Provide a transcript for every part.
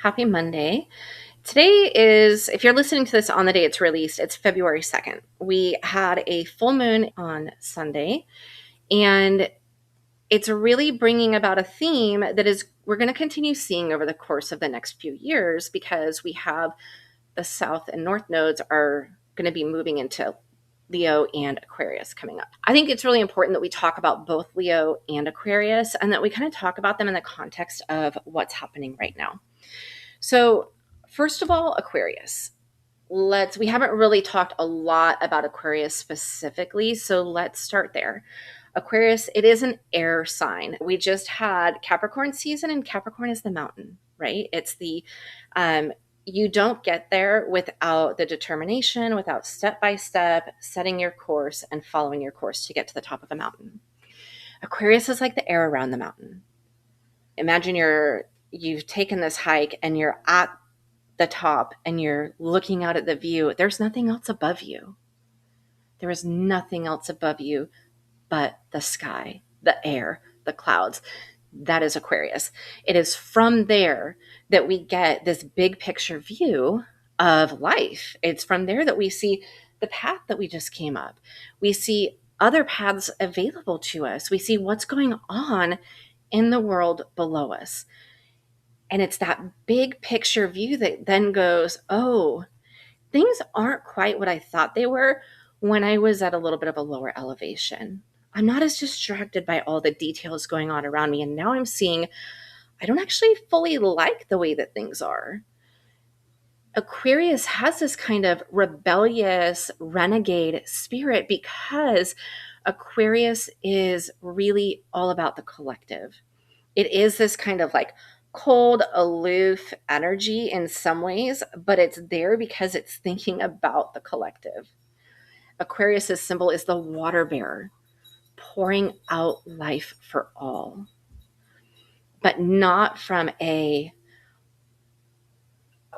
Happy Monday. Today is, if you're listening to this on the day it's released, it's February 2nd. We had a full moon on Sunday, and it's really bringing about a theme that is we're going to continue seeing over the course of the next few years, because we have the South and North nodes are going to be moving into Leo and Aquarius coming up. I think it's really important that we talk about both Leo and Aquarius, and that we kind of talk about them in the context of what's happening right now. So, first of all, Aquarius. We haven't really talked a lot about Aquarius specifically, so let's start there. Aquarius, it is an air sign. We just had Capricorn season, and Capricorn is the mountain, right? It's the you don't get there without the determination, without step by step setting your course and following your course to get to the top of the mountain. Aquarius is like the air around the mountain. Imagine you've taken this hike and you're at the top and you're looking out at the view. There's nothing else above you. There is nothing else above you but the sky, the air, the clouds. That is Aquarius. It is from there that we get this big picture view of life. It's from there that we see the path that we just came up. We see other paths available to us. We see what's going on in the world below us. And it's that big picture view that then goes, oh, things aren't quite what I thought they were when I was at a little bit of a lower elevation. I'm not as distracted by all the details going on around me. And now I'm seeing I don't actually fully like the way that things are. Aquarius has this kind of rebellious, renegade spirit because Aquarius is really all about the collective. It is this kind of like cold, aloof energy in some ways, but it's there because it's thinking about the collective. Aquarius's symbol is the water bearer, pouring out life for all, but not from a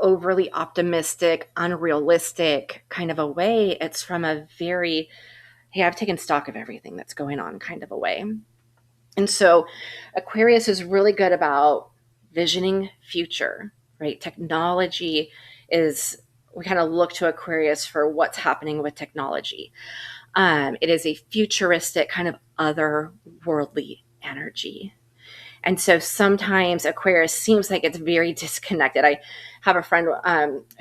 overly optimistic, unrealistic kind of a way. It's from a very, hey, I've taken stock of everything that's going on kind of a way. And so Aquarius is really good about visioning future, right? Technology is, we kind of look to Aquarius for what's happening with technology. It is a futuristic kind of otherworldly energy. And so sometimes Aquarius seems like it's very disconnected. I have a friend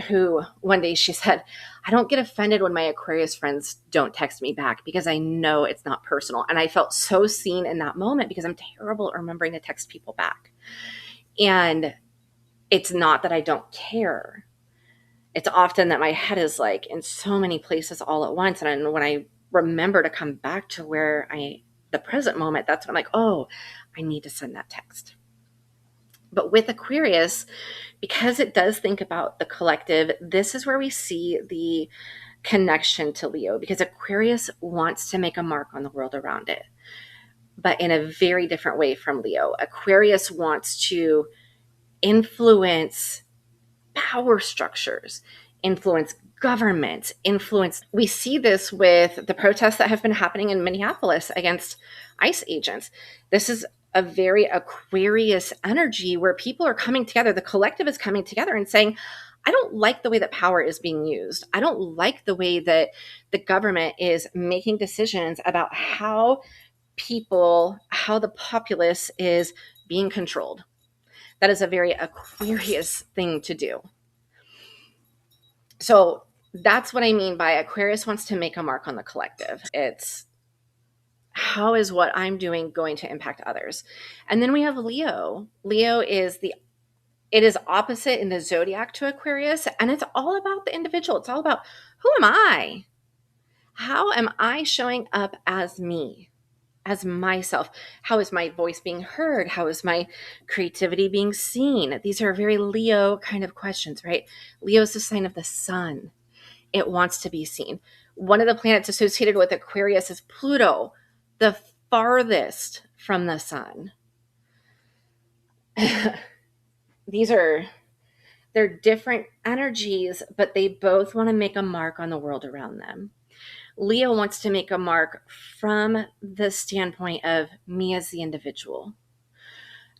who one day she said, I don't get offended when my Aquarius friends don't text me back because I know it's not personal. And I felt so seen in that moment because I'm terrible at remembering to text people back. And it's not that I don't care. It's often that my head is like in so many places all at once. And when I remember to come back to the present moment, that's when I'm like, oh, I need to send that text. But with Aquarius, because it does think about the collective, this is where we see the connection to Leo, because Aquarius wants to make a mark on the world around it, but in a very different way from Leo. Aquarius wants to influence power structures, influence government, we see this with the protests that have been happening in Minneapolis against ICE agents. This is a very Aquarius energy where people are coming together. The collective is coming together and saying, I don't like the way that power is being used. I don't like the way that the government is making decisions about how the populace is being controlled. That is a very Aquarius thing to do. So that's what I mean by Aquarius wants to make a mark on the collective. It's how is what I'm doing going to impact others? And then we have Leo. Leo is it is opposite in the zodiac to Aquarius, and it's all about the individual. It's all about, who am I? How am I showing up as me, as myself? How is my voice being heard? How is my creativity being seen? These are very Leo kind of questions, right? Leo is the sign of the sun. It wants to be seen. One of the planets associated with Aquarius is Pluto, the farthest from the sun. They're different energies, but they both want to make a mark on the world around them. Leo wants to make a mark from the standpoint of me as the individual.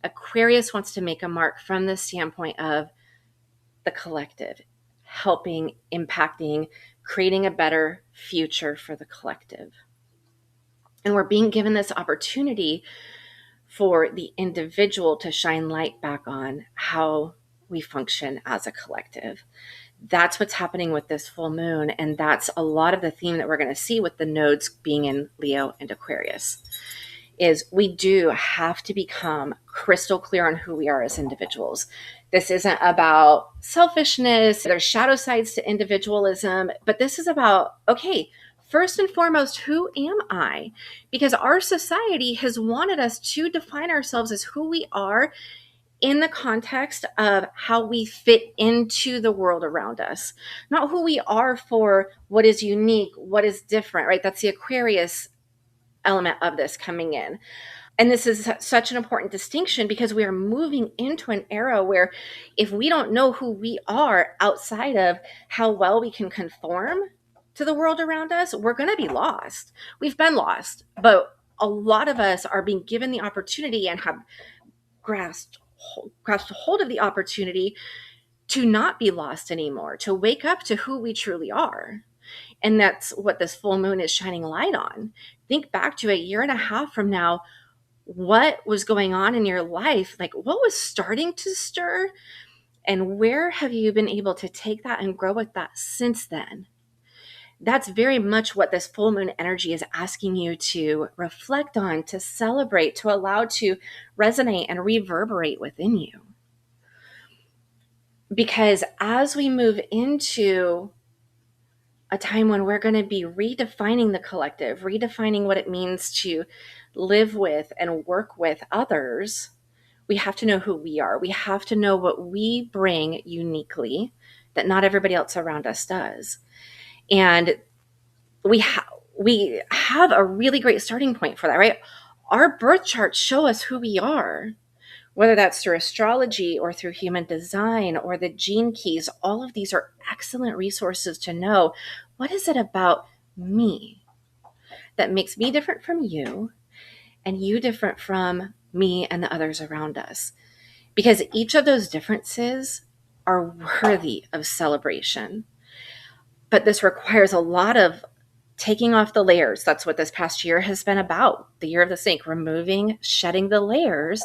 Aquarius wants to make a mark from the standpoint of the collective, helping, impacting, creating a better future for the collective. And we're being given this opportunity for the individual to shine light back on how we function as a collective. That's what's happening with this full moon. And that's a lot of the theme that we're going to see with the nodes being in Leo and Aquarius, is we do have to become crystal clear on who we are as individuals. This isn't about selfishness. There's shadow sides to individualism, but this is about, okay, first and foremost, who am I? Because our society has wanted us to define ourselves as who we are in the context of how we fit into the world around us, not who we are for what is unique, what is different, right? That's the Aquarius element of this coming in. And this is such an important distinction because we are moving into an era where if we don't know who we are outside of how well we can conform to the world around us, we're going to be lost. We've been lost, but a lot of us are being given the opportunity and have grasped hold of the opportunity to not be lost anymore, to wake up to who we truly are. And that's what this full moon is shining light on. Think back to a year and a half from now. What was going on in your life? Like, what was starting to stir? And where have you been able to take that and grow with that since then? That's very much what this full moon energy is asking you to reflect on, to celebrate, to allow to resonate and reverberate within you. Because as we move into a time when we're going to be redefining the collective, redefining what it means to live with and work with others, we have to know who we are. We have to know what we bring uniquely that not everybody else around us does. And we have a really great starting point for that, right? Our birth charts show us who we are, whether that's through astrology or through human design or the gene keys. All of these are excellent resources to know, what is it about me that makes me different from you and you different from me and the others around us? Because each of those differences are worthy of celebration. But this requires a lot of taking off the layers. That's what this past year has been about. The year of the snake, removing, shedding the layers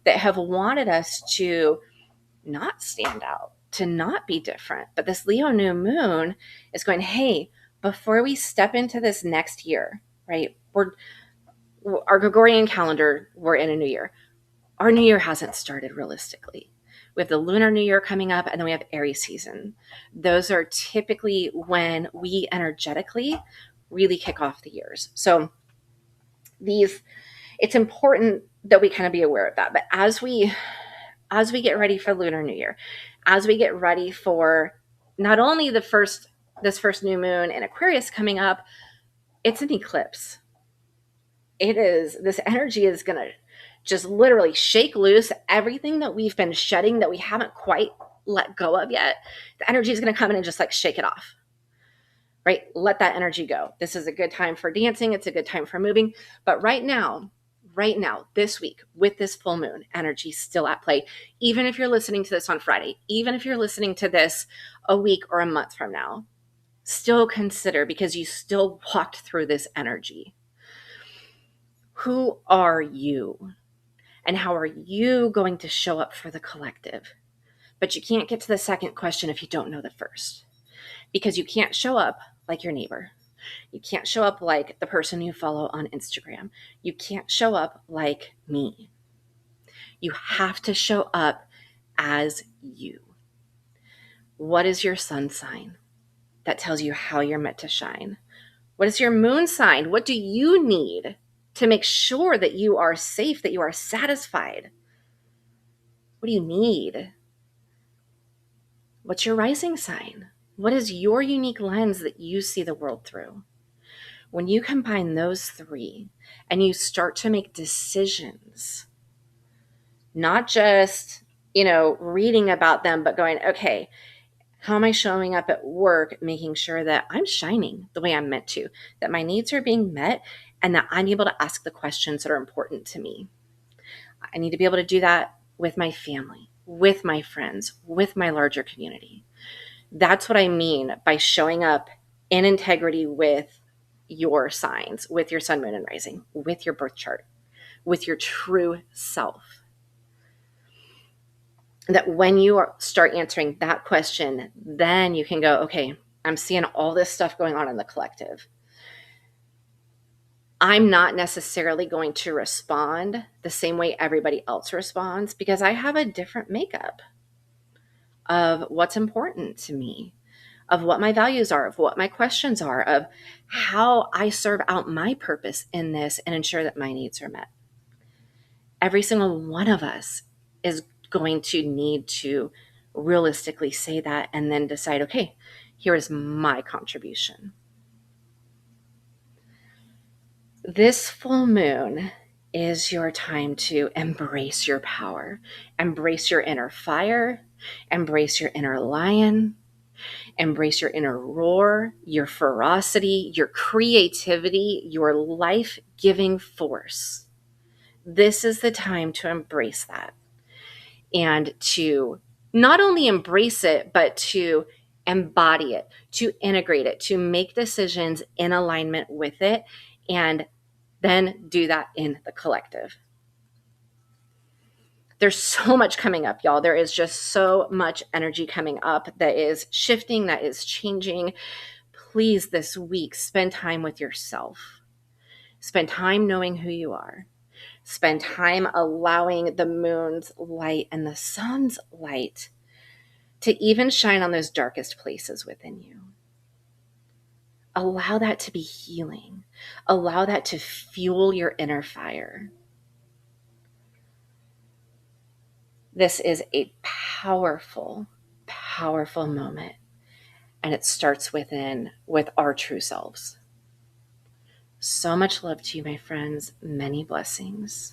that have wanted us to not stand out, to not be different. But this Leo new moon is going, hey, before we step into this next year, right? Our Gregorian calendar, we're in a new year. Our new year hasn't started realistically. We have the lunar new year coming up, and then we have Aries season. Those are typically when we energetically really kick off the years. So it's important that we kind of be aware of that. But as we get ready for Lunar New Year, as we get ready for not only this first new moon in Aquarius coming up, it's an eclipse. This energy is going to just literally shake loose everything that we've been shedding that we haven't quite let go of yet. The energy is going to come in and just like shake it off, right? Let that energy go. This is a good time for dancing. It's a good time for moving. But right now, this week, with this full moon energy still at play, even if you're listening to this on Friday, even if you're listening to this a week or a month from now, still consider, because you still walked through this energy. Who are you? And how are you going to show up for the collective? But you can't get to the second question if you don't know the first, because you can't show up like your neighbor. You can't show up like the person you follow on Instagram. You can't show up like me. You have to show up as you. What is your sun sign? That tells you how you're meant to shine. What is your moon sign? What do you need to make sure that you are safe, that you are satisfied? What do you need? What's your rising sign? What is your unique lens that you see the world through? When you combine those three and you start to make decisions, not just, reading about them, but going, okay, how am I showing up at work, making sure that I'm shining the way I'm meant to, that my needs are being met, and that I'm able to ask the questions that are important to me. I need to be able to do that with my family. with my friends, with my larger community. That's what I mean by showing up in integrity with your signs, with your sun, moon, and rising, with your birth chart, with your true self. That when you start answering that question, then you can go, okay, I'm seeing all this stuff going on in the collective. I'm not necessarily going to respond the same way everybody else responds because I have a different makeup of what's important to me, of what my values are, of what my questions are, of how I serve out my purpose in this and ensure that my needs are met. Every single one of us is going to need to realistically say that and then decide, okay, here is my contribution. This full moon is your time to embrace your power, embrace your inner fire, embrace your inner lion, embrace your inner roar, your ferocity, your creativity, your life-giving force. This is the time to embrace that and to not only embrace it, but to embody it, to integrate it, to make decisions in alignment with it, and then do that in the collective. There's so much coming up, y'all. There is just so much energy coming up that is shifting, that is changing. Please, this week, spend time with yourself. Spend time knowing who you are. Spend time allowing the moon's light and the sun's light to even shine on those darkest places within you. Allow that to be healing. Allow that to fuel your inner fire. This is a powerful, powerful moment. And it starts within with our true selves. So much love to you, my friends. Many blessings.